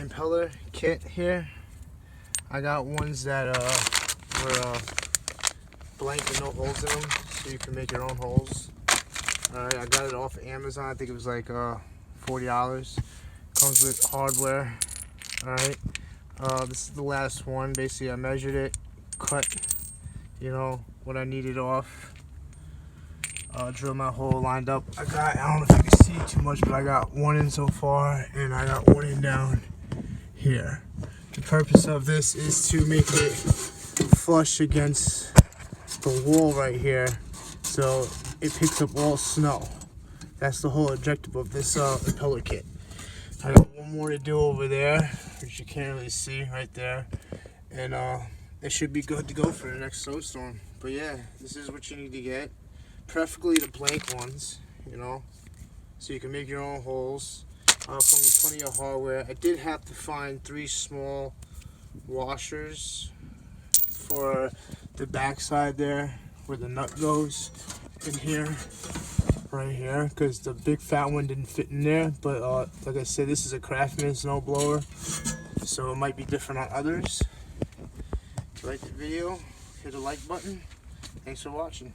impeller kit here. I got ones that were blank and no holes in them, so you can make your own holes. Alright, I got it off Amazon. I think it was like $40. Comes with hardware. Alright, this is the last one. Basically, I measured it, cut, what I needed off. Drill my hole, lined up. I don't know if you can see too much, but I got one in so far, and I got one in down here. The purpose of this is to make it flush against the wall right here, so it picks up all snow. That's the whole objective of this impeller kit. I got one more to do over there, which you can't really see right there, and it should be good to go for the next snowstorm. But yeah, this is what you need to get. Preferably the blank ones, so you can make your own holes. From plenty of hardware. I did have to find 3 small washers for the back side there, where the nut goes in here, right here, because the big fat one didn't fit in there. But like I said, this is a Craftsman snow blower, so it might be different on others. If you like the video, hit the like button. Thanks for watching.